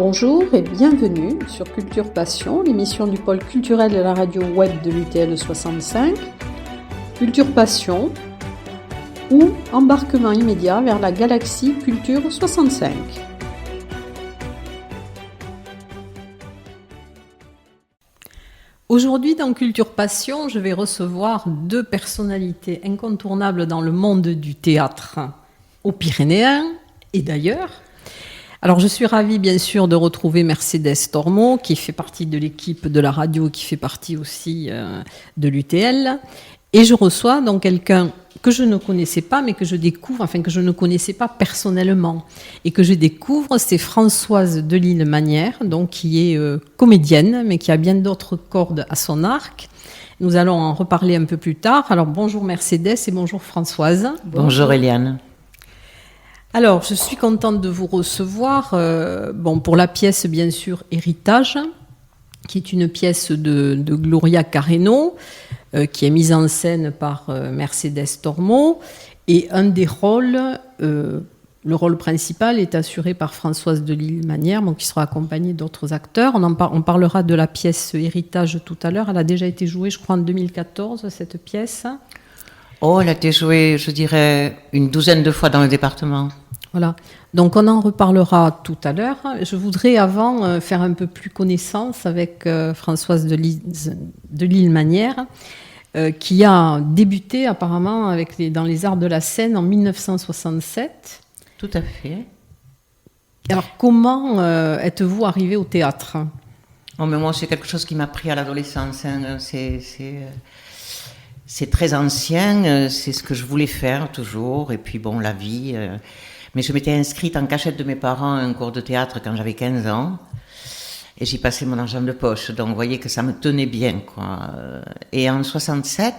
Bonjour et bienvenue sur Culture Passion, l'émission du pôle culturel de la radio web de l'UTL 65. Culture Passion ou embarquement immédiat vers la galaxie Culture 65. Aujourd'hui dans Culture Passion, je vais recevoir deux personnalités incontournables dans le monde du théâtre aux Pyrénéens et d'ailleurs. Alors je suis ravie bien sûr de retrouver Mercedes Tormo qui fait partie de l'équipe de la radio, qui fait partie aussi de l'UTL. Et je reçois donc quelqu'un que je ne connaissais pas, mais que je découvre, que je ne connaissais pas personnellement. Et que je découvre, c'est Françoise Delisle-Manière, donc qui est comédienne, mais qui a bien d'autres cordes à son arc. Nous allons en reparler un peu plus tard. Alors bonjour Mercedes et bonjour Françoise. Bonjour Eliane. Alors, je suis contente de vous recevoir pour la pièce, bien sûr, Héritage, qui est une pièce de Gloria Carreno, qui est mise en scène par Mercedes Tormo. Et un des rôles, le rôle principal, est assuré par Françoise Delisle-Manière, qui sera accompagnée d'autres acteurs. On parlera de la pièce Héritage tout à l'heure. Elle a déjà été jouée, je crois, en 2014, cette pièce. Oh, elle a été jouée, je dirais, une douzaine de fois dans le département. Voilà, donc on en reparlera tout à l'heure. Je voudrais avant faire un peu plus connaissance avec Françoise Delisle-Manière, qui a débuté apparemment dans les arts de la scène en 1967. Tout à fait. Alors comment êtes-vous arrivée au théâtre ? Oh, mais moi, c'est quelque chose qui m'a pris à l'adolescence. Hein. C'est très ancien, c'est ce que je voulais faire toujours, et puis bon, la vie... Mais je m'étais inscrite en cachette de mes parents à un cours de théâtre quand j'avais 15 ans. Et j'y passais mon argent de poche. Donc, vous voyez que ça me tenait bien, quoi. Et en 67,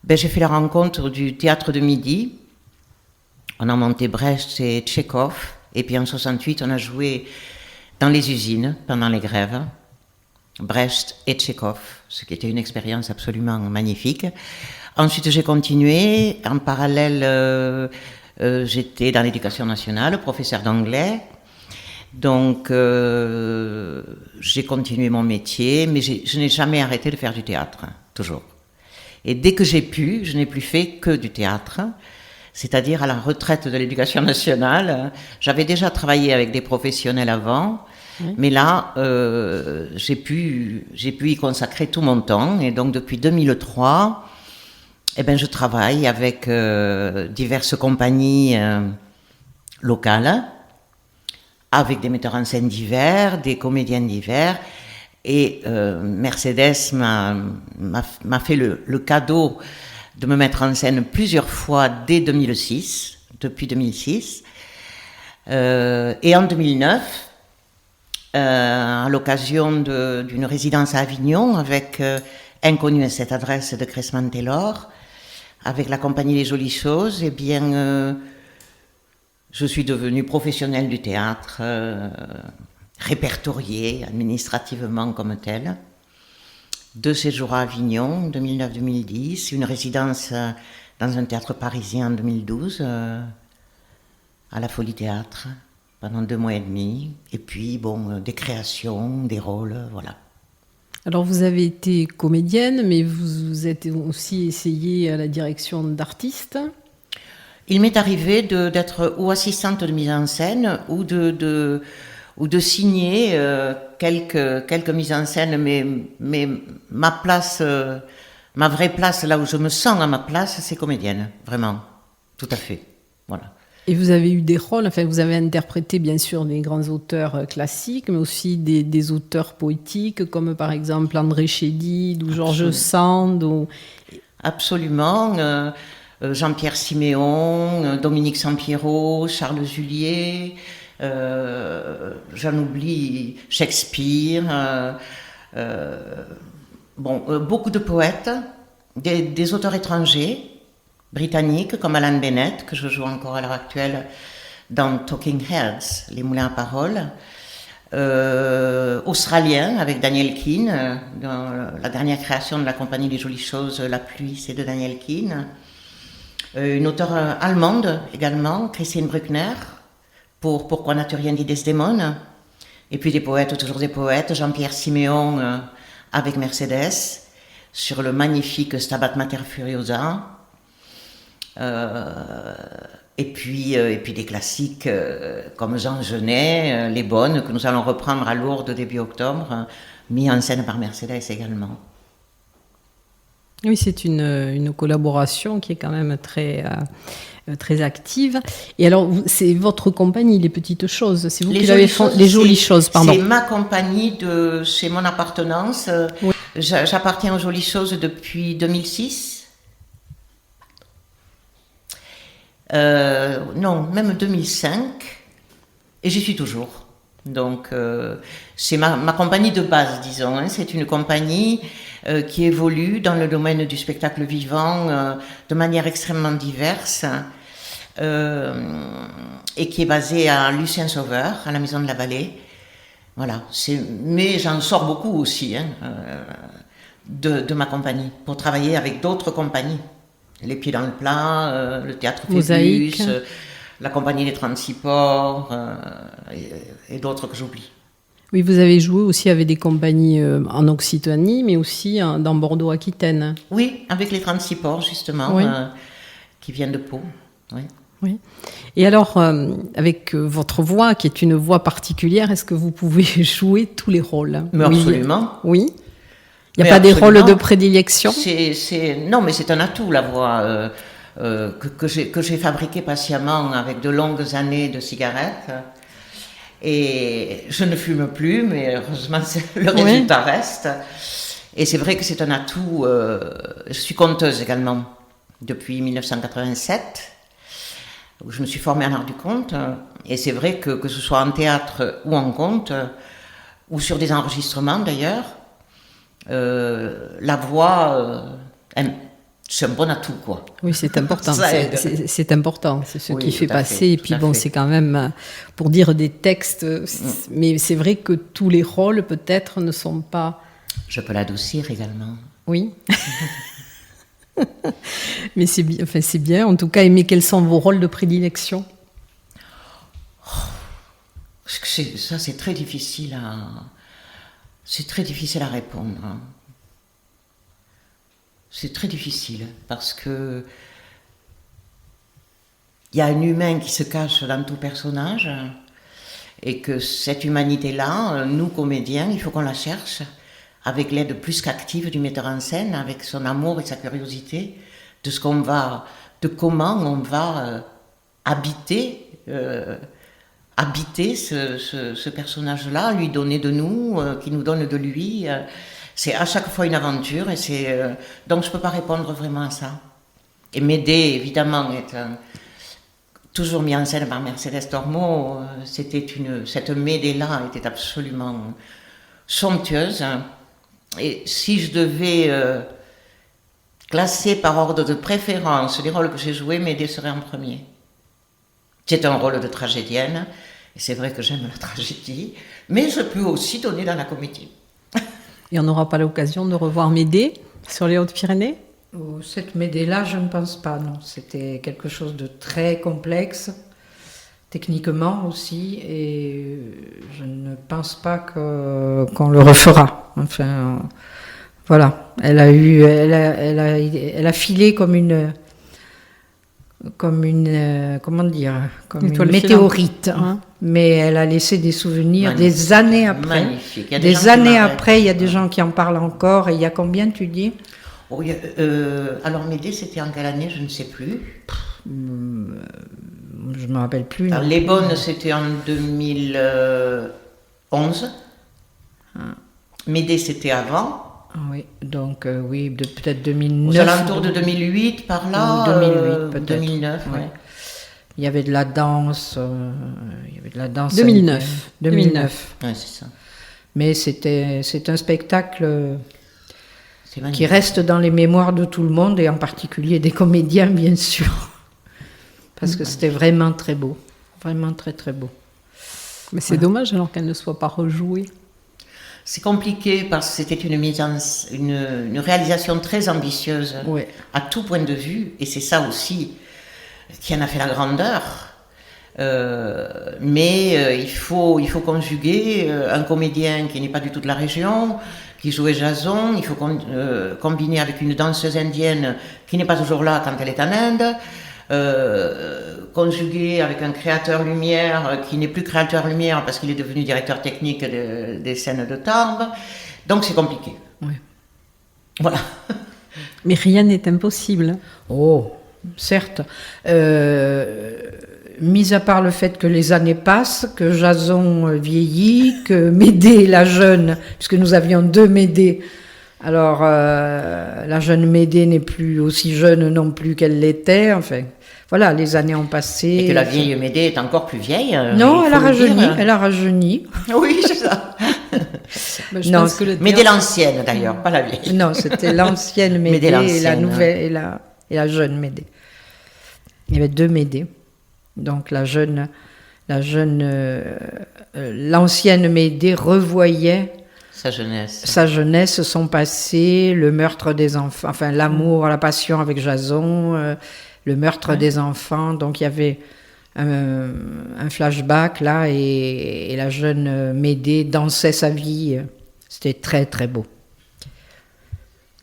j'ai fait la rencontre du théâtre de Midi. On a monté Brecht et Tchekhov. Et puis en 68, on a joué dans les usines pendant les grèves. Brecht et Tchekhov, ce qui était une expérience absolument magnifique. Ensuite, j'ai continué. En parallèle... j'étais dans l'éducation nationale, professeur d'anglais, donc j'ai continué mon métier, mais je n'ai jamais arrêté de faire du théâtre, toujours. Et dès que j'ai pu, je n'ai plus fait que du théâtre, c'est-à-dire à la retraite de l'éducation nationale. J'avais déjà travaillé avec des professionnels avant, mais là, j'ai pu y consacrer tout mon temps, et donc depuis 2003... je travaille avec diverses compagnies locales, avec des metteurs en scène divers, des comédiens divers. Et Mercedes m'a fait le cadeau de me mettre en scène plusieurs fois depuis 2006. Et en 2009, à l'occasion d'une résidence à Avignon avec Inconnu à cette adresse de Cressman-Taylor, avec la compagnie Les Jolies Choses, je suis devenue professionnelle du théâtre, répertoriée administrativement comme telle. 2 séjours à Avignon, 2009-2010, une résidence dans un théâtre parisien en 2012, à la Folie Théâtre, pendant 2 mois et demi, et puis des créations, des rôles, voilà. Alors vous avez été comédienne, mais vous êtes aussi essayée à la direction d'artistes. Il m'est arrivé d'être ou assistante de mise en scène ou de signer quelques mises en scène, mais ma place, ma vraie place, là où je me sens à ma place, c'est comédienne, vraiment, tout à fait, voilà. Et vous avez eu des rôles, vous avez interprété bien sûr des grands auteurs classiques, mais aussi des auteurs poétiques, comme par exemple André Chédid ou Georges Sand. Absolument. Jean-Pierre Siméon, Dominique Sampiero, Charles Julier, j'en oublie, Shakespeare, beaucoup de poètes, des auteurs étrangers, britanniques comme Alan Bennett, que je joue encore à l'heure actuelle dans Talking Heads, Les Moulins à Paroles, australiens avec Daniel Keane, dans la dernière création de la compagnie Les Jolies Choses, La Pluie, c'est de Daniel Keane. Une auteure allemande également, Christine Bruckner, pour Pourquoi n'as-tu rien dit Desdémone. Et puis des poètes, toujours des poètes. Jean-Pierre Siméon avec Mercedes sur le magnifique Stabat Mater Furiosa. Et puis des classiques comme Jean Genet, Les Bonnes, que nous allons reprendre à Lourdes début octobre, mis en scène par Mercedes également. Oui, c'est une collaboration qui est quand même très active. Et alors, c'est votre compagnie, Les Petites Choses, c'est vous qui l'avez fait, Les Jolies Choses, pardon. C'est ma compagnie, c'est mon appartenance. Oui. J'appartiens aux Jolies Choses depuis 2006. Non, même 2005. Et j'y suis toujours. Donc, c'est ma compagnie de base, disons. Hein. C'est une compagnie qui évolue dans le domaine du spectacle vivant de manière extrêmement diverse et qui est basée à Lucien-Sauveur, à la Maison de la Vallée. Voilà. Mais j'en sors beaucoup aussi de ma compagnie pour travailler avec d'autres compagnies. Les Pieds dans le Plat, le Théâtre Phébus, la Compagnie des 36 Ports et d'autres que j'oublie. Oui, vous avez joué aussi avec des compagnies en Occitanie, mais aussi dans Bordeaux-Aquitaine. Oui, avec les 36 Ports, justement, oui. Qui viennent de Pau. Oui. Oui. Et alors, avec votre voix, qui est une voix particulière, est-ce que vous pouvez jouer tous les rôles? Mais absolument. Oui. Il n'y a pas des rôles de prédilection? Non, mais c'est un atout, la voix que j'ai fabriquée patiemment avec de longues années de cigarettes. Et je ne fume plus, mais heureusement, le résultat reste. Et c'est vrai que c'est un atout. Je suis conteuse également depuis 1987, où je me suis formée en art du conte. Et c'est vrai que ce soit en théâtre ou en conte, ou sur des enregistrements d'ailleurs, la voix, c'est un bon atout, quoi. Oui, c'est important. C'est important. C'est ce qui fait passer. Et puis bon, c'est quand même pour dire des textes. Mais c'est vrai que tous les rôles, peut-être, ne sont pas. Je peux l'adoucir également. Oui. Mais c'est bien. Enfin, c'est bien. En tout cas, mais quels sont vos rôles de prédilection? Ça, c'est très difficile à répondre. C'est très difficile parce que il y a un humain qui se cache dans tout personnage et que cette humanité-là, nous comédiens, il faut qu'on la cherche avec l'aide plus qu'active du metteur en scène, avec son amour et sa curiosité de comment on va habiter ce personnage-là, lui donner de nous, qui nous donne de lui. C'est à chaque fois une aventure et donc je peux pas répondre vraiment à ça. Et Médée, évidemment, est toujours mis en scène par Mercedes Tormo. Cette Médée-là était absolument somptueuse. Et si je devais classer par ordre de préférence les rôles que j'ai joués, Médée serait en premier. C'est un rôle de tragédienne, et c'est vrai que j'aime la tragédie, mais je peux aussi donner dans la comédie. Et on n'aura pas l'occasion de revoir Médée sur les Hautes-Pyrénées? Cette Médée-là, je ne pense pas, non. C'était quelque chose de très complexe, techniquement aussi, et je ne pense pas qu'on le refera. Enfin, voilà. Elle a filé comme une comment dire, comme une météorite, hein. Mais elle a laissé des souvenirs des années après. Magnifique. Des années après, il y a des gens qui en parlent encore. Et il y a combien, tu dis? Alors Médée, c'était en quelle année? Je ne sais plus. Je ne me rappelle plus. Alors, Les Bonnes, c'était en 2011. Médée, c'était avant. Oui, donc oui, peut-être 2009. Aux alentours de 2008, par là. 2008, peut-être. 2009, oui. Ouais. Il y avait de la danse. 2009. 2009. Oui, c'est ça. Mais c'est un spectacle qui reste dans les mémoires de tout le monde, et en particulier des comédiens, bien sûr. Parce que c'était vraiment très beau. Vraiment très, très beau. Mais c'est dommage alors qu'elle ne soit pas rejouée. C'est compliqué parce que c'était une réalisation très ambitieuse, à tout point de vue, et c'est ça aussi qui en a fait la grandeur. Mais il faut conjuguer un comédien qui n'est pas du tout de la région, qui jouait Jason, il faut combiner avec une danseuse indienne qui n'est pas toujours là quand elle est en Inde, conjuguer avec un créateur lumière qui n'est plus créateur lumière parce qu'il est devenu directeur technique des scènes de Tarbes. Donc c'est compliqué. Oui. Voilà. Mais rien n'est impossible. Oh, certes. Mis à part le fait que les années passent, que Jason vieillit, que Médée, la jeune, puisque nous avions 2 Médées, alors la jeune Médée n'est plus aussi jeune non plus qu'elle l'était, enfin, voilà, les années ont passé. Et que la vieille Médée est encore plus vieille. Non, il elle faut a le rajeuni, dire. elle a rajeuni. Oui, c'est ça. Ben, je Non, pense que le Médée théâtre- l'ancienne d'ailleurs, pas la vieille. Non, c'était l'ancienne Médée Médée et la l'ancienne, nouvelle et la jeune Médée. Il y avait 2 Médées. Donc l'ancienne Médée revoyait Sa jeunesse. sa jeunesse, son passé, le meurtre des enfants, enfin l'amour, la passion avec Jason, le meurtre des enfants. Donc il y avait un flashback là et la jeune Médée dansait sa vie. C'était très très beau.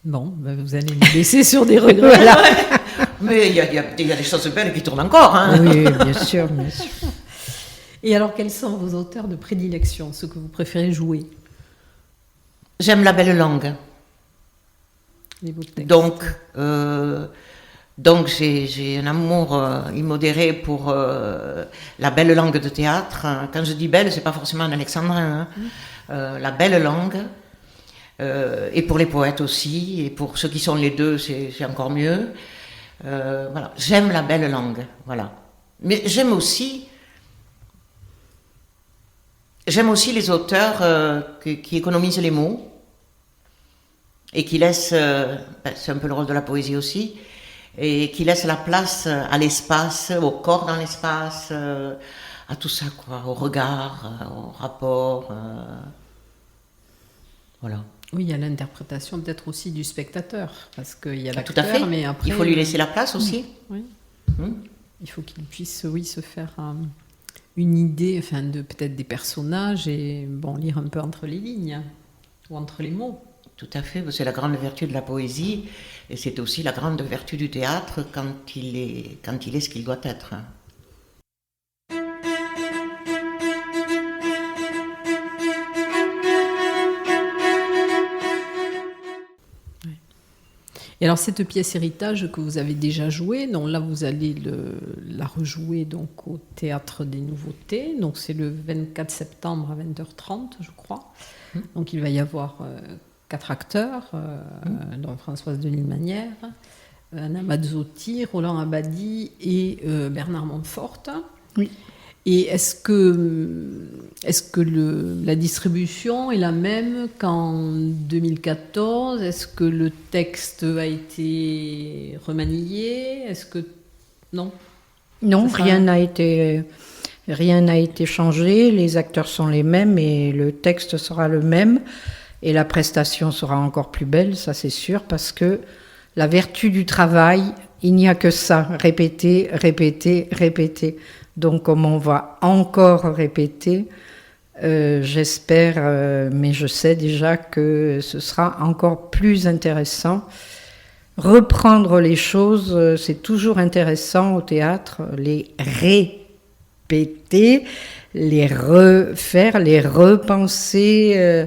Bon, ben, vous allez nous laisser sur des regrets. Voilà. Mais il y a des choses belles qui tournent encore. Hein. Oui, bien sûr, bien sûr. Et alors, quels sont vos auteurs de prédilection, ceux que vous préférez jouer, J'aime la belle langue. les beaux textes? Donc j'ai un amour immodéré pour la belle langue de théâtre. Quand je dis belle, c'est pas forcément un alexandrin. Hein. La belle langue. Et pour les poètes aussi, et pour ceux qui sont les deux, c'est encore mieux. Voilà, j'aime la belle langue, voilà. Mais j'aime aussi les auteurs qui économisent les mots et qui laissent, c'est un peu le rôle de la poésie aussi, et qui laissent la place à l'espace, au corps dans l'espace, à tout ça, quoi, au regard, au rapport. Voilà. Oui, il y a l'interprétation peut-être aussi du spectateur, parce qu'il y a Tout à l'acteur, fait. mais après... Il faut lui laisser la place aussi. Oui. Hmm. Il faut qu'il puisse, oui, se faire une idée, enfin, de peut-être des personnages et bon, lire un peu entre les lignes ou entre les mots. Tout à fait, c'est la grande vertu de la poésie et c'est aussi la grande vertu du théâtre quand il est ce qu'il doit être. Et alors cette pièce Héritage que vous avez déjà jouée, donc là vous allez la rejouer donc au Théâtre des Nouveautés, donc c'est le 24 septembre à 20h30 je crois. Donc il va y avoir 4 acteurs, dont Françoise Delisle-Manière, Anna Mazzotti, Roland Abadie et Bernard Montfort. Oui. Et est-ce que la distribution est la même qu'en 2014 ? Est-ce que le texte a été remanié ? Est-ce que... Non ? Non, Ça sera- rien n'a été changé. Les acteurs sont les mêmes et le texte sera le même. Et la prestation sera encore plus belle, ça c'est sûr, parce que la vertu du travail, il n'y a que ça. Répéter, répéter, répéter. Donc, comme on va encore répéter, j'espère, mais je sais déjà que ce sera encore plus intéressant. Reprendre les choses, c'est toujours intéressant au théâtre, les répéter, les refaire, les repenser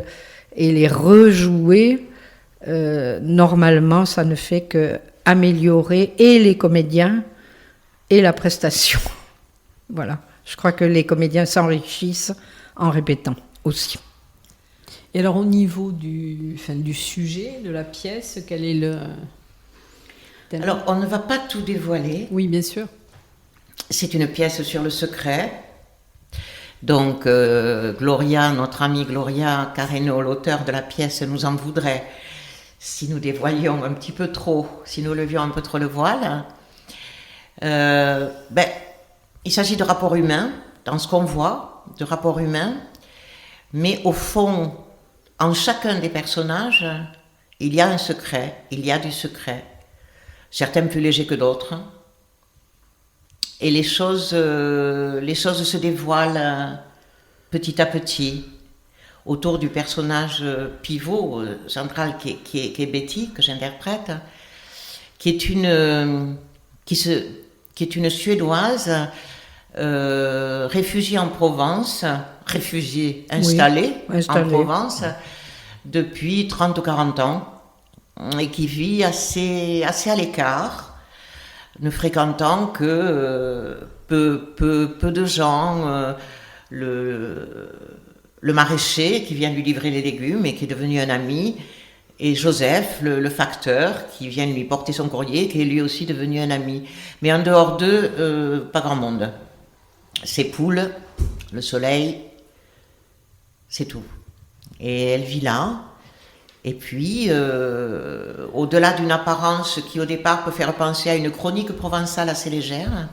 et les rejouer. Normalement, ça ne fait que améliorer et les comédiens et la prestation. Voilà, je crois que les comédiens s'enrichissent en répétant aussi. Et alors au niveau du sujet de la pièce, quel est le thème ? Alors, on ne va pas tout dévoiler. Oui, bien sûr. C'est une pièce sur le secret. Donc, Gloria, notre amie Gloria Carreno, l'auteur de la pièce, nous en voudrait si nous dévoilions un petit peu trop, si nous levions un peu trop le voile. Il s'agit de rapports humains, dans ce qu'on voit, de rapports humains, mais au fond, en chacun des personnages, il y a un secret, il y a du secret, certains plus légers que d'autres. et les choses se dévoilent petit à petit autour du personnage pivot central qui est Betty, que j'interprète, qui est une Suédoise réfugiée en Provence, installée en Provence depuis 30 ou 40 ans, et qui vit assez à l'écart, ne fréquentant que peu de gens, le maraîcher qui vient lui livrer les légumes et qui est devenu un ami, et Joseph, le facteur, qui vient lui porter son courrier, qui est lui aussi devenu un ami. Mais en dehors d'eux, pas grand monde. Ses poules, le soleil, c'est tout. Et elle vit là. Et puis, au-delà d'une apparence qui au départ peut faire penser à une chronique provençale assez légère,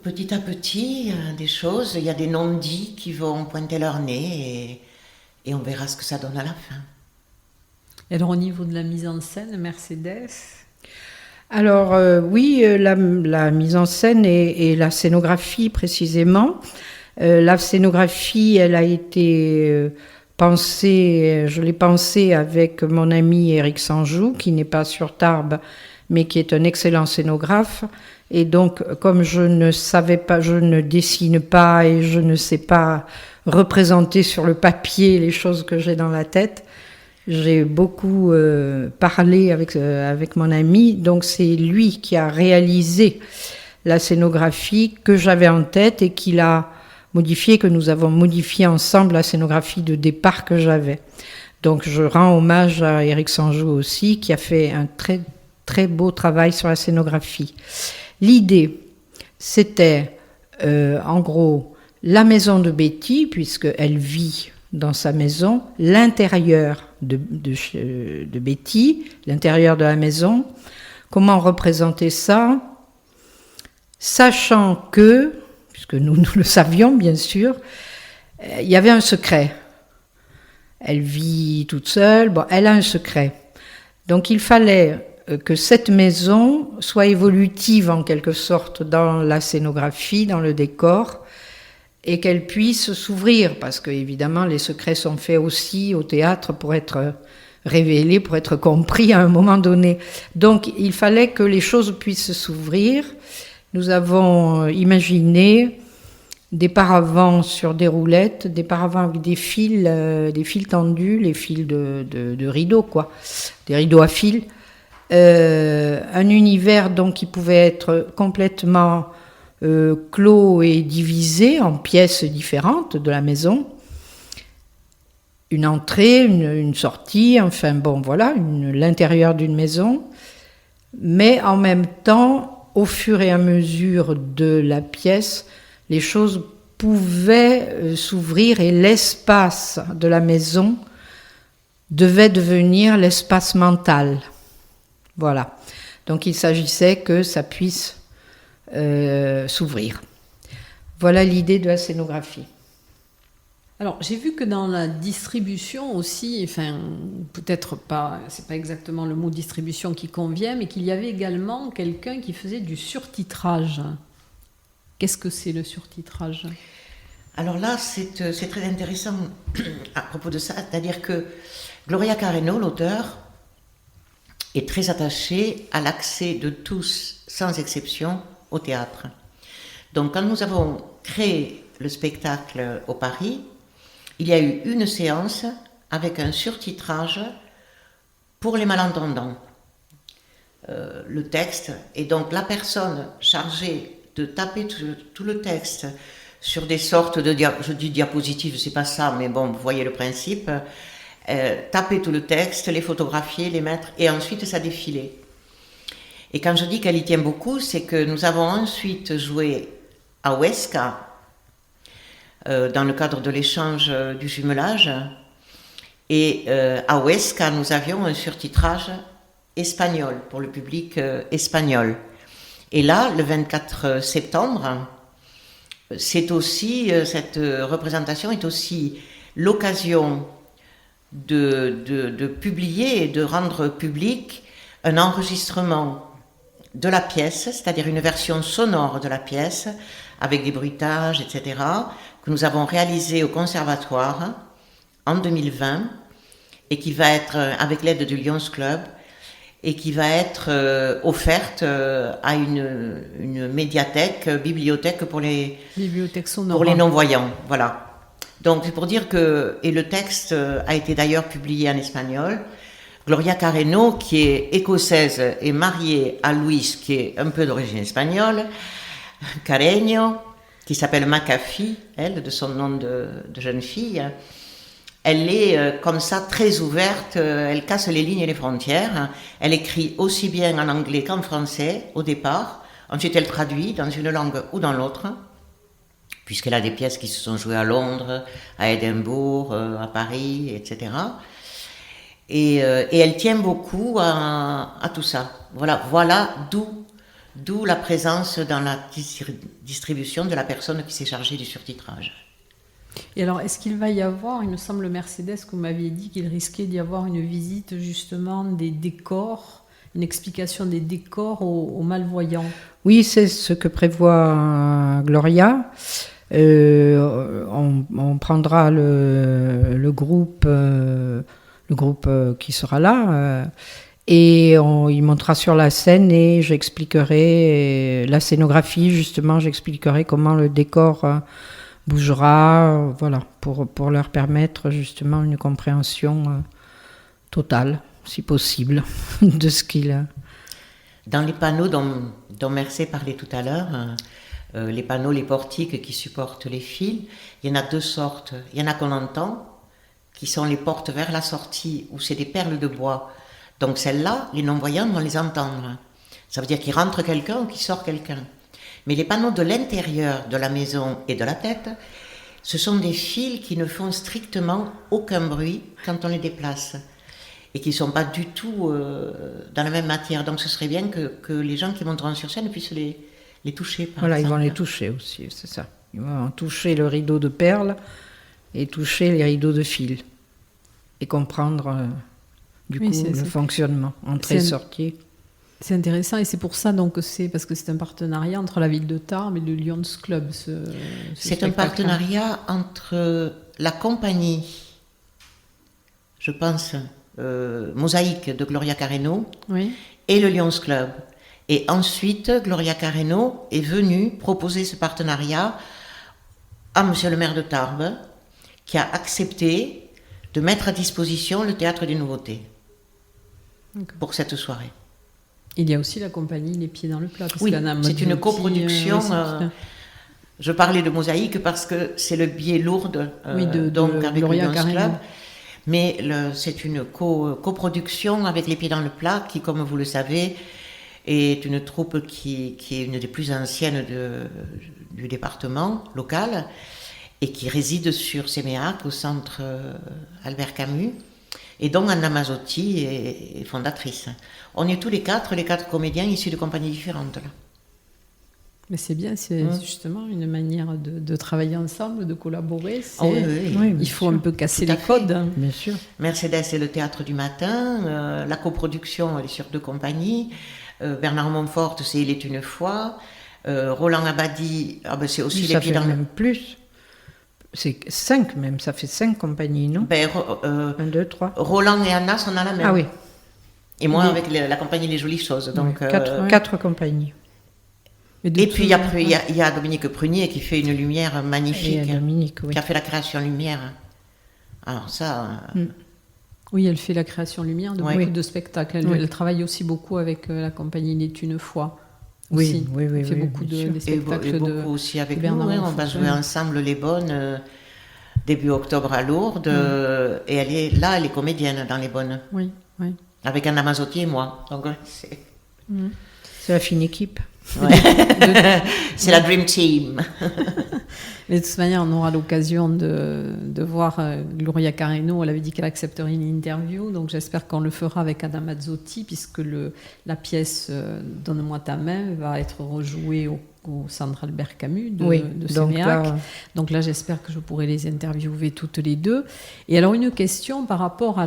petit à petit, des choses, il y a des non-dits qui vont pointer leur nez et on verra ce que ça donne à la fin. Et alors au niveau de la mise en scène, Mercedes? Alors oui, la mise en scène et la scénographie précisément. La scénographie, elle a été pensée, je l'ai pensée avec mon ami Éric Sanjou, qui n'est pas sur Tarbes, mais qui est un excellent scénographe. Et donc, comme je ne savais pas, je ne dessine pas et je ne sais pas représenter sur le papier les choses que j'ai dans la tête, j'ai beaucoup parlé avec mon ami. Donc, c'est lui qui a réalisé la scénographie que j'avais en tête et qu'il a modifiée, que nous avons modifié ensemble la scénographie de départ que j'avais. Donc, je rends hommage à Éric Sanjou aussi, qui a fait un très, très beau travail sur la scénographie. L'idée, c'était en gros la maison de Betty, puisqu'elle vit dans sa maison, l'intérieur de Betty, l'intérieur de la maison. Comment représenter ça? Sachant que, puisque nous le savions bien sûr, il y avait un secret. Elle vit toute seule, bon, elle a un secret. Donc il fallait que cette maison soit évolutive en quelque sorte dans la scénographie, dans le décor, et qu'elle puisse s'ouvrir, parce que évidemment les secrets sont faits aussi au théâtre pour être révélés, pour être compris à un moment donné. Donc il fallait que les choses puissent s'ouvrir. Nous avons imaginé des paravents sur des roulettes, des paravents avec des fils tendus, les fils de rideaux, quoi, des rideaux à fils. Un univers donc qui pouvait être complètement clos et divisé en pièces différentes de la maison. Une entrée, une sortie, enfin bon voilà, l'intérieur d'une maison. Mais en même temps, au fur et à mesure de la pièce, les choses pouvaient s'ouvrir et l'espace de la maison devait devenir l'espace mental. Voilà. Donc il s'agissait que ça puisse s'ouvrir. Voilà l'idée de la scénographie. Alors, j'ai vu que dans la distribution aussi, enfin, peut-être pas, c'est pas exactement le mot distribution qui convient, mais qu'il y avait également quelqu'un qui faisait du surtitrage. Qu'est-ce que c'est le surtitrage? Alors là, c'est très intéressant à propos de ça, c'est-à-dire que Gloria Carreno, l'auteur, est très attachée à l'accès de tous, sans exception, au théâtre. Donc, quand nous avons créé le spectacle au Paris, il y a eu une séance avec un surtitrage pour les malentendants. Le texte, et donc la personne chargée de taper tout le texte sur des sortes de je dis diapositives, c'est pas ça, mais bon, vous voyez le principe, taper tout le texte, les photographier, les mettre, et ensuite ça défilait. Et quand je dis qu'elle y tient beaucoup, c'est que nous avons ensuite joué à Huesca, dans le cadre de l'échange du jumelage, et à Huesca, nous avions un surtitrage espagnol, pour le public espagnol. Et là, le 24 septembre, c'est aussi, cette représentation est aussi l'occasion de publier et de rendre public un enregistrement de la pièce, c'est-à-dire une version sonore de la pièce, avec des bruitages, etc., que nous avons réalisé au Conservatoire en 2020, et qui va être, avec l'aide du Lions Club, et qui va être offerte à une médiathèque, bibliothèque pour les non-voyants. Voilà. Donc, c'est pour dire que, et le texte a été d'ailleurs publié en espagnol. Gloria Carreno, qui est écossaise et mariée à Luis, qui est un peu d'origine espagnole, Carreño, qui s'appelle McAfee, elle, de son nom de jeune fille. Elle est comme ça très ouverte, elle casse les lignes et les frontières. Elle écrit aussi bien en anglais qu'en français au départ. Ensuite, elle traduit dans une langue ou dans l'autre, puisqu'elle a des pièces qui se sont jouées à Londres, à Édimbourg, à Paris, etc. Et elle tient beaucoup à tout ça. Voilà d'où la présence dans la distribution de la personne qui s'est chargée du surtitrage. Et alors, est-ce qu'il va y avoir, il me semble, Mercedes, que vous m'aviez dit qu'il risquait d'y avoir une visite justement des décors, une explication des décors aux malvoyants? Oui, c'est ce que prévoit Gloria. On prendra le groupe qui sera là et il montera sur la scène et j'expliquerai la scénographie, justement, j'expliquerai comment le décor bougera, voilà, pour leur permettre justement une compréhension totale, si possible, de ce qu'il a. Dans les panneaux dont Mercé parlait tout à l'heure, les panneaux, les portiques qui supportent les fils, il y en a deux sortes. Il y en a qu'on entend, qui sont les portes vers la sortie, où c'est des perles de bois. Donc celles-là, les non-voyants vont les entendre. Ça veut dire qu'il rentre quelqu'un ou qu'il sort quelqu'un. Mais les panneaux de l'intérieur de la maison et de la tête, ce sont des fils qui ne font strictement aucun bruit quand on les déplace et qui ne sont pas du tout dans la même matière. Donc ce serait bien que les gens qui monteront sur scène puissent les toucher. Voilà, ils vont les toucher aussi, c'est ça. Ils vont toucher le rideau de perles et toucher les rideaux de fil et comprendre le fonctionnement, entrée-sortie. C'est intéressant et c'est pour ça donc c'est parce que c'est un partenariat entre la ville de Tarbes et le Lions Club. C'est un partenariat entre la compagnie, je pense, Mosaïque de Gloria Carreno et le Lions Club. Et ensuite, Gloria Carreno est venue proposer ce partenariat à Monsieur le maire de Tarbes, qui a accepté de mettre à disposition le Théâtre des Nouveautés pour cette soirée. Il y a aussi la compagnie Les Pieds dans le Plat. Oui, c'est une coproduction. Je parlais de Mosaïque parce que c'est le biais lourd avec Gloria le Lions Club. Mais c'est une coproduction avec Les Pieds dans le Plat qui, comme vous le savez, est une troupe qui est une des plus anciennes du département local et qui réside sur Séméac, au centre Albert Camus. Et dont Anna Mazzotti est fondatrice. On est tous les quatre comédiens issus de compagnies différentes. Là. Mais c'est bien, c'est justement une manière de travailler ensemble, de collaborer. Il faut un peu casser les codes. Bien sûr. Mercedes est le théâtre du matin, la coproduction elle est sur deux compagnies, Bernard Montfort c'est Il est une fois, Roland Abadie, c'est aussi Les Pieds dans le... plus. C'est 5 même, ça fait 5 compagnies, non 1, 2, 3. Roland et Anna sont dans la même. Ah oui. Et moi avec la compagnie Les Jolies Choses. Donc, 4 compagnies. Et puis il y a Dominique Prunier qui fait une lumière magnifique. Dominique, qui a fait la création lumière. Alors ça... Oui, elle fait la création lumière de beaucoup de spectacles. Elle travaille aussi beaucoup avec la compagnie Il est une fois. Oui, elle fait beaucoup de spectacles. Et beaucoup aussi avec nous. On va jouer ensemble Les Bonnes début octobre à Lourdes. Et elle est comédienne dans Les Bonnes. Oui. Avec Anna Mazzotti et moi. Donc, c'est la fine équipe. Ouais. C'est la Dream Team. Mais de toute manière, on aura l'occasion de voir Gloria Carreno. Elle avait dit qu'elle accepterait une interview, donc j'espère qu'on le fera avec Anna Mazzotti, puisque la pièce Donne-moi ta main va être rejouée au Centre Albert Camus de Séméac. Donc là, j'espère que je pourrai les interviewer toutes les deux. Et alors, une question par rapport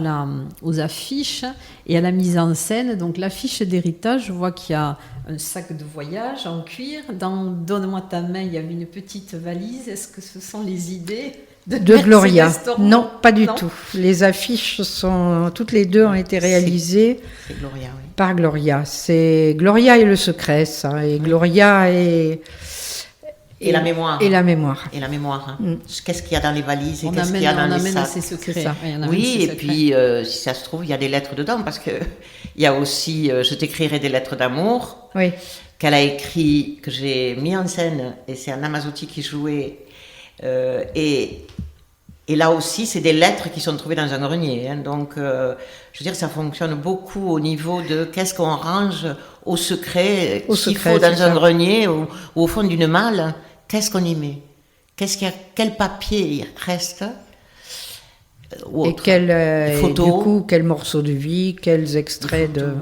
aux affiches et à la mise en scène. Donc, l'affiche d'héritage, je vois qu'il y a un sac de voyage en cuir. Dans Donne-moi ta main, il y avait une petite valise. Est-ce que ce sont les idées De Mercedes Gloria. Restaurant? Non, pas du Non. tout. Les affiches toutes les deux ont été réalisées C'est Gloria, oui. par Gloria. C'est Gloria et le secret, ça. Et Gloria et la mémoire. Et la mémoire. Et la mémoire. Hein. Mm. Qu'est-ce qu'il y a dans les valises et On qu'est-ce qu'il y a dans les amène sacs. ses secrets. C'est ça. Ouais, on amène Oui, ses et secrets. puis si ça se trouve, il y a des lettres dedans parce que il y a aussi Je t'écrirai des lettres d'amour Oui. qu'elle a écrit, que j'ai mis en scène et c'est Anna Mazzotti qui jouait. Et là aussi, c'est des lettres qui sont trouvées dans un grenier. Hein. Donc, je veux dire, ça fonctionne beaucoup au niveau de qu'est-ce qu'on range au secret, Au qu'il secret, faut dans c'est un ça. grenier ou au fond d'une malle. Qu'est-ce qu'on y met? Quel papier il reste? Ou Et autre. et photos. du coup, quels morceaux de vie, quels extraits Des photos.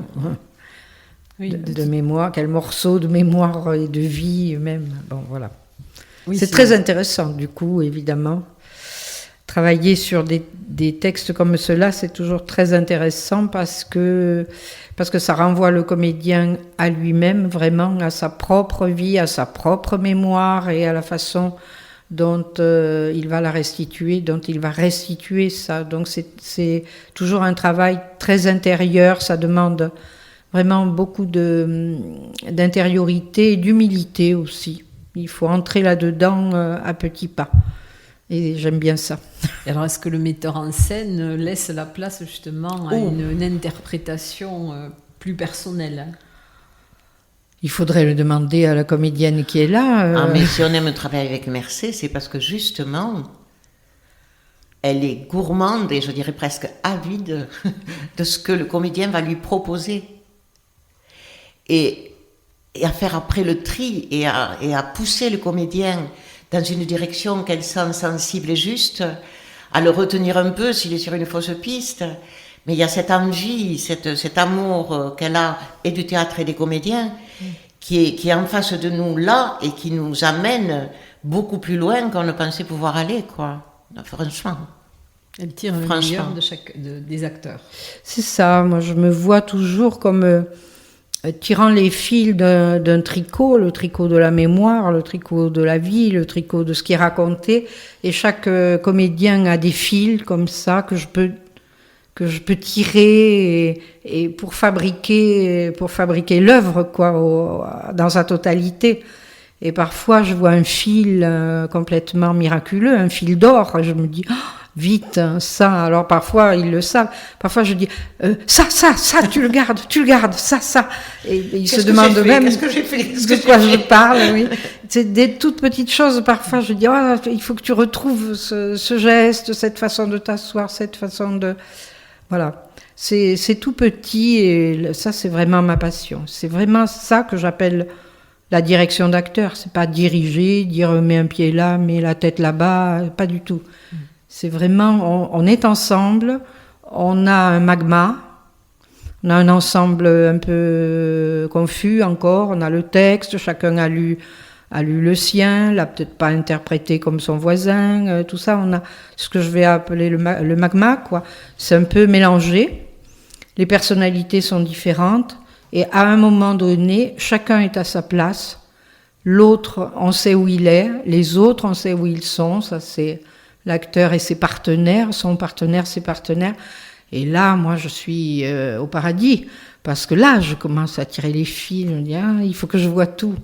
Oui, de mémoire, quels morceaux de mémoire et de vie même. Bon, voilà. oui, c'est très intéressant, du coup, évidemment. Travailler sur des textes comme cela, c'est toujours très intéressant parce que ça renvoie le comédien à lui-même, vraiment, à sa propre vie, à sa propre mémoire et à la façon dont il va la restituer, dont il va restituer ça. Donc c'est toujours un travail très intérieur, ça demande vraiment beaucoup d'intériorité et d'humilité aussi. Il faut entrer là-dedans à petits pas. Et j'aime bien ça. Et alors, est-ce que le metteur en scène laisse la place justement à une interprétation plus personnelle? Il faudrait le demander à la comédienne qui est là. Ah, mais si on aime travailler avec Mercé, c'est parce que justement, elle est gourmande et je dirais presque avide de ce que le comédien va lui proposer. Et à faire après le tri et à pousser le comédien dans une direction qu'elle sent sensible et juste, à le retenir un peu s'il est sur une fausse piste. Mais il y a cette envie, cet amour qu'elle a et du théâtre et des comédiens qui est en face de nous là et qui nous amène beaucoup plus loin qu'on ne pensait pouvoir aller, quoi. Franchement. Elle tire le meilleur des acteurs. C'est ça, moi je me vois toujours comme tirant les fils d'un tricot, le tricot de la mémoire, le tricot de la vie, le tricot de ce qui est raconté. Et chaque comédien a des fils comme ça que je peux tirer et pour fabriquer l'œuvre, quoi, dans sa totalité. Et parfois, je vois un fil complètement miraculeux, un fil d'or. Je me dis, oh, vite, ça. Alors parfois, ils le savent. Parfois, je dis, ça, tu le gardes, ça. Et ils se demandent même de quoi je parle. Oui. C'est des toutes petites choses. Parfois, je dis, oh, il faut que tu retrouves ce geste, cette façon de t'asseoir, cette façon de... Voilà. C'est tout petit et ça, c'est vraiment ma passion. C'est vraiment ça que j'appelle la direction d'acteur. C'est pas diriger, dire mets un pied là, mets la tête là-bas, pas du tout. C'est vraiment, on est ensemble, on a un magma, on a un ensemble un peu confus encore, on a le texte, chacun a lu le sien, l'a peut-être pas interprété comme son voisin, tout ça, on a ce que je vais appeler le magma, quoi. C'est un peu mélangé, les personnalités sont différentes, et à un moment donné, chacun est à sa place, l'autre, on sait où il est, les autres, on sait où ils sont, ça c'est l'acteur et ses partenaires, son partenaire, ses partenaires, et là, moi, je suis au paradis, parce que là, je commence à tirer les fils, je me dis, ah, il faut que je vois tout.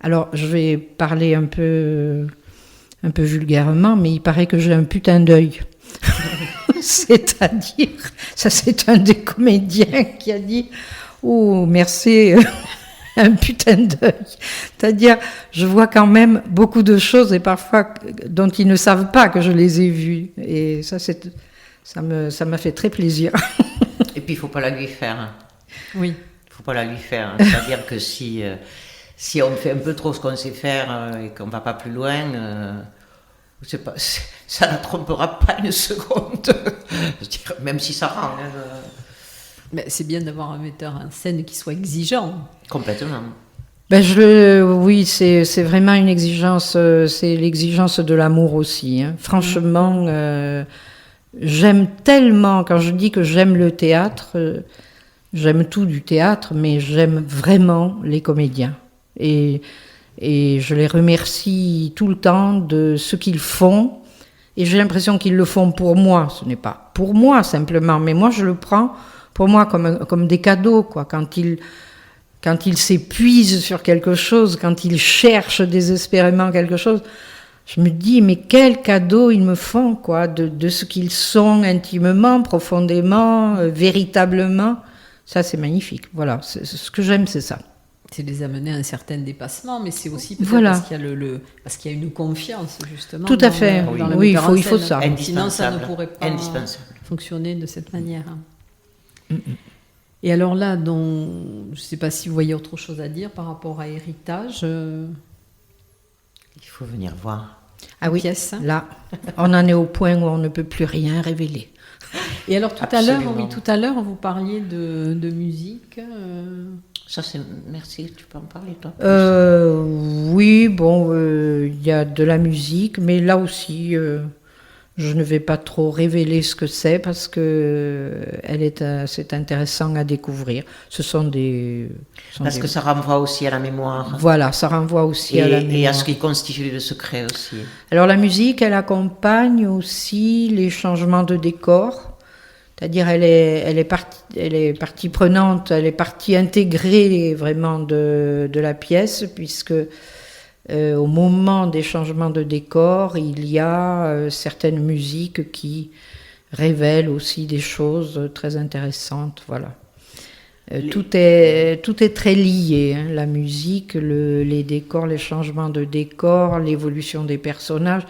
Alors, je vais parler un peu vulgairement, mais il paraît que j'ai un putain d'œil. C'est-à-dire, ça c'est un des comédiens qui a dit « Oh, merci, un putain d'œil ». C'est-à-dire, je vois quand même beaucoup de choses et parfois dont ils ne savent pas que je les ai vues. Et ça m'a fait très plaisir. Et puis, il ne faut pas la lui faire. Oui. Il ne faut pas la lui faire. C'est-à-dire que si on fait un peu trop ce qu'on sait faire et qu'on ne va pas plus loin, ça ne la trompera pas une seconde. Je dirais, même si ça rend. Mais c'est bien d'avoir un metteur en scène qui soit exigeant. Complètement. Oui, c'est vraiment une exigence, c'est l'exigence de l'amour aussi. Hein. Franchement, j'aime tellement, quand je dis que j'aime le théâtre, J'aime tout du théâtre, mais j'aime vraiment les comédiens. Et je les remercie tout le temps de ce qu'ils font. Et j'ai l'impression qu'ils le font pour moi. Ce n'est pas pour moi simplement, mais moi je le prends pour moi comme des cadeaux, quoi. Quand ils s'épuisent sur quelque chose, quand ils cherchent désespérément quelque chose, je me dis, mais quel cadeau ils me font, quoi, de ce qu'ils sont intimement, profondément, véritablement. Ça, c'est magnifique. Voilà, ce que j'aime, c'est ça. C'est les amener à un certain dépassement, mais c'est aussi peut-être Voilà. parce qu'il y a une confiance, justement. Tout à fait. Dans le Oui, metteur en il faut scène. ça. Sinon, ça ne Indispensable. pourrait pas Indispensable. fonctionner de cette manière. Et alors là, je ne sais pas si vous voyez autre chose à dire par rapport à Héritage. Il faut venir voir. Ah oui, Pièce. là, on en est au point où on ne peut plus rien révéler. Et alors tout Absolument. à l'heure, vous parliez de musique. Ça, c'est... Merci, tu peux en parler, toi? Oui, bon, il y a de la musique, mais là aussi, je ne vais pas trop révéler ce que c'est parce que c'est intéressant à découvrir. Ce sont Parce que ça renvoie aussi à la mémoire. Voilà, ça renvoie aussi à la mémoire. Et à ce qui constitue le secret aussi. Alors la musique, elle accompagne aussi les changements de décor. C'est-à-dire, elle est partie prenante, elle est partie intégrée vraiment de la pièce, puisque au moment des changements de décor, il y a certaines musiques qui révèlent aussi des choses très intéressantes. Voilà. Tout est très lié, hein, la musique, les décors, les changements de décor, l'évolution des personnages.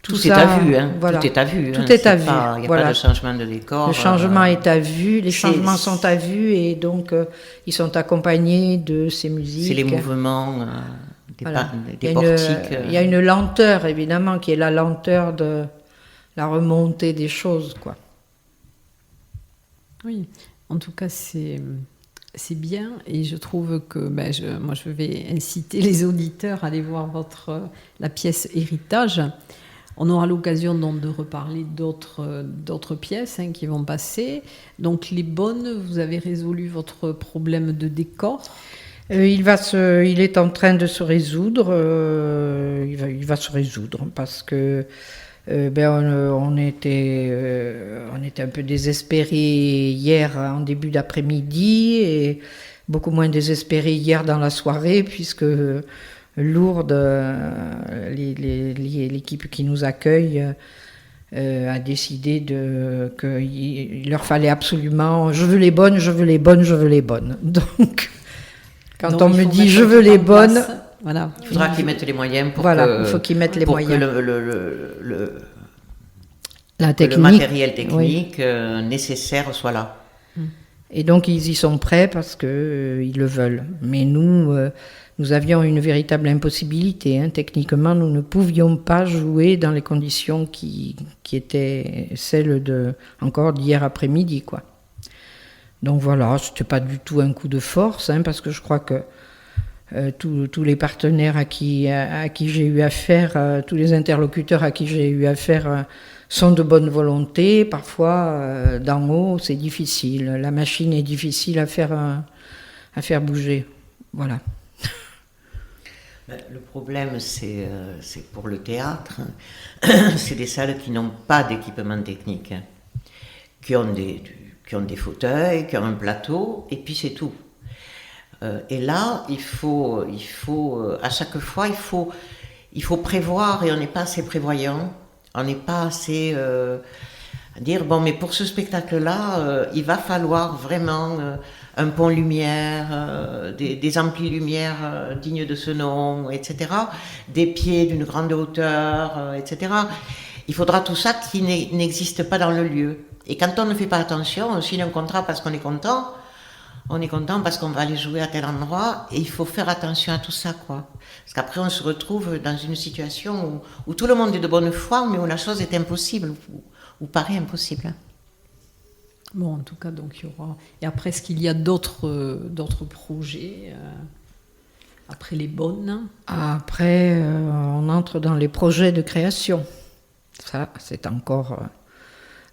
Tout est à vue, hein. Voilà. Tout est à vue. Tout hein. est à vue. Il n'y a Voilà. pas de changement de décor. Le changement est à vue, les c'est- changements sont à vue et donc ils sont accompagnés de ces musiques. C'est les mouvements Voilà. des portiques. Il y a une lenteur évidemment qui est la lenteur de la remontée des choses, quoi. Oui, en tout cas, c'est bien et je trouve que moi je vais inciter les auditeurs à aller voir la pièce Héritage. On aura l'occasion donc de reparler d'autres pièces qui vont passer. Donc les bonnes, vous avez résolu votre problème de décor. Il est en train de se résoudre. Il va se résoudre parce que on était un peu désespérés hier en début d'après-midi et beaucoup moins désespérés hier dans la soirée puisque Lourdes, l'équipe qui nous accueille, a décidé qu'il leur fallait absolument je veux les bonnes, je veux les bonnes, je veux les bonnes. Donc quand Donc, on il me faut dit mettre je veux tout les en bonnes, place. Voilà. Il faudra qu'ils mettent les moyens pour voilà, que, il faut qu'ils mettent les pour moyens. que La le technique, matériel oui. technique nécessaire soit là. Et donc ils y sont prêts parce que ils le veulent. Mais nous avions une véritable impossibilité. Hein. Techniquement, nous ne pouvions pas jouer dans les conditions qui étaient celles encore d'hier après-midi, quoi. Donc voilà, c'était pas du tout un coup de force, hein, parce que je crois que tous les partenaires à qui j'ai eu affaire, tous les interlocuteurs à qui j'ai eu affaire sont de bonne volonté. Parfois, d'en haut, c'est difficile. La machine est difficile à faire bouger. Voilà. Le problème, c'est pour le théâtre, c'est des salles qui n'ont pas d'équipement technique, hein, qui ont des fauteuils, qui ont un plateau, et puis c'est tout. Et là, il faut à chaque fois, il faut prévoir, et on n'est pas assez prévoyant, on n'est pas assez dire, bon, mais pour ce spectacle-là, il va falloir vraiment un pont lumière, des amplis lumière dignes de ce nom, etc., des pieds d'une grande hauteur, etc. Il faudra tout ça qui n'existe pas dans le lieu. Et quand on ne fait pas attention, on signe un contrat parce qu'on est content parce qu'on va aller jouer à tel endroit, et il faut faire attention à tout ça, quoi. Parce qu'après, on se retrouve dans une situation où tout le monde est de bonne foi, mais où la chose est impossible, ou paraît impossible. Bon, en tout cas, donc il y aura. Et après, est-ce qu'il y a d'autres projets après les bonnes? Après, on entre dans les projets de création. Ça, c'est encore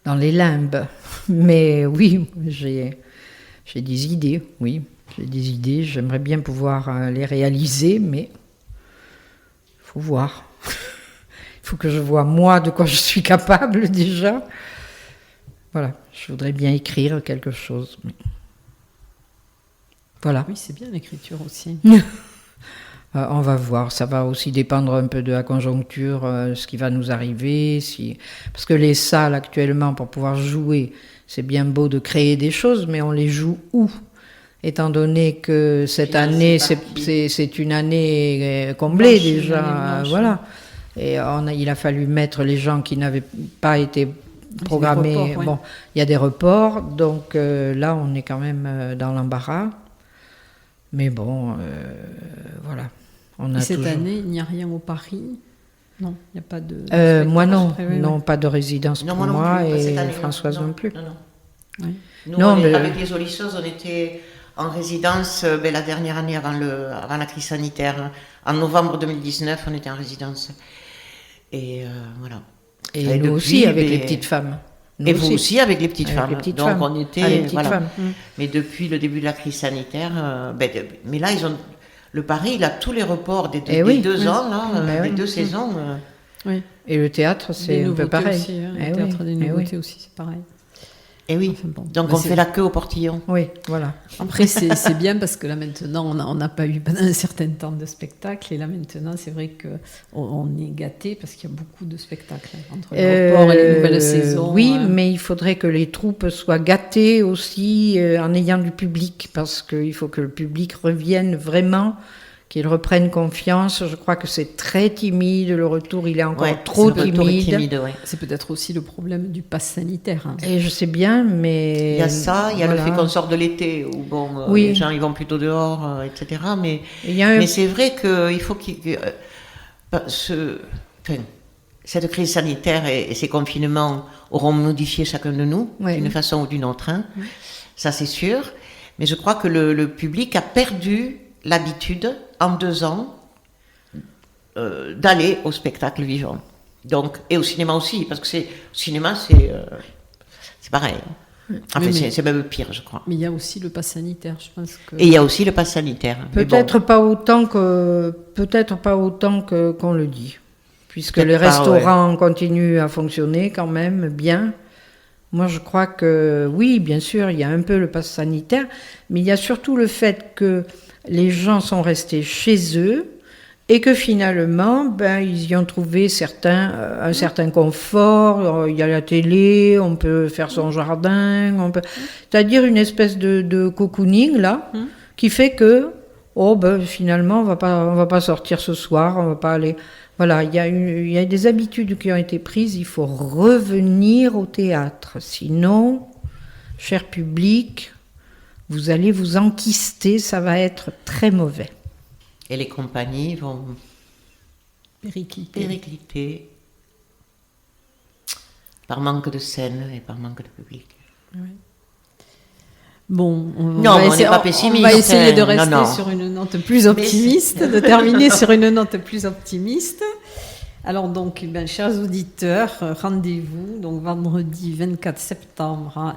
dans les limbes. Mais oui, J'ai des idées, oui. J'ai des idées, j'aimerais bien pouvoir les réaliser, mais il faut voir. Il faut que je vois moi de quoi je suis capable déjà. Voilà, je voudrais bien écrire quelque chose. Mais... Voilà. Oui, c'est bien l'écriture aussi. On va voir, ça va aussi dépendre un peu de la conjoncture, ce qui va nous arriver. Parce que les salles actuellement, pour pouvoir jouer, c'est bien beau de créer des choses, mais on les joue où ? Étant donné que cette année, c'est une année comblée Blanche, déjà, une année blanche, voilà. Et il a fallu mettre les gens qui n'avaient pas été programmés. Reports, ouais. Bon, il y a des reports, donc là, on est quand même dans l'embarras. Mais bon, voilà. Et cette année, il n'y a rien au Paris ? Non, il n'y a pas de... Moi non, prévu, non, pas de résidence pour non moi plus, et cette année, Françoise non plus. Non. Oui. Nous, Non, mais... avec les Olisseuses, on était en résidence la dernière année avant la crise sanitaire. En novembre 2019, on était en résidence. Et voilà. Et nous nous aussi, avec les petites femmes. Et vous aussi avec les petites avec femmes. les petites Donc femmes. on était... Ah, les petites voilà. femmes. Mais depuis le début de la crise sanitaire... mais là, le Paris, il a tous les reports des 2 ans, là, des 2 saisons. Oui. Et le théâtre, c'est un peu pareil. Aussi, hein, le théâtre des nouveautés aussi, c'est pareil. Et oui, Enfin, bon. donc on fait la queue au portillon. Oui, voilà. Après, c'est bien parce que là maintenant, on n'a pas eu pendant un certain temps de spectacle. Et là maintenant, c'est vrai qu'on est gâté parce qu'il y a beaucoup de spectacles entre les reports et les nouvelles saisons. Oui, mais il faudrait que les troupes soient gâtées aussi en ayant du public parce qu'il faut que le public revienne vraiment, qu'il reprenne confiance. Je crois que c'est très timide. Le retour, il est encore trop timide. C'est peut-être aussi le problème du pass sanitaire. Hein. Et je sais bien, mais... Il y a ça, il y a le fait qu'on sort de l'été, où les gens ils vont plutôt dehors, etc. Mais c'est vrai qu'il faut cette crise sanitaire et ces confinements auront modifié chacun de nous, d'une façon ou d'une autre. Hein. Ça, c'est sûr. Mais je crois que le public a perdu l'habitude, en 2 ans, d'aller au spectacle vivant. Donc, et au cinéma aussi, parce que au cinéma, c'est pareil. Enfin, c'est même pire, je crois. Mais il y a aussi le pass sanitaire, je pense que... Et il y a aussi le pass sanitaire. Peut-être pas autant qu'on le dit, puisque peut-être les restaurants continuent à fonctionner quand même bien. Moi, je crois que, oui, bien sûr, il y a un peu le pass sanitaire, mais il y a surtout le fait que les gens sont restés chez eux et que finalement, ils y ont trouvé un certain confort. Il y a la télé, on peut faire son jardin, c'est-à-dire une espèce de cocooning là, qui fait que finalement, on va pas sortir ce soir, on va pas aller. Voilà, il y a des habitudes qui ont été prises. Il faut revenir au théâtre, sinon, cher public, vous allez vous enquister, ça va être très mauvais. Et les compagnies vont péricliter par manque de scène et par manque de public. Oui. Bon, on va essayer de rester sur une note plus optimiste, de terminer sur une note plus optimiste. Alors donc, chers auditeurs, rendez-vous donc vendredi 24 septembre à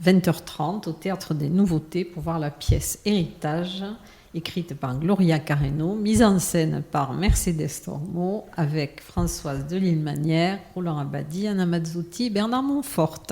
20h30 au Théâtre des Nouveautés pour voir la pièce Héritage, écrite par Gloria Carreno, mise en scène par Mercedes Tormo, avec Françoise Delisle-Manière, Roland Abadie, Anna Mazzotti, Bernard Montfort.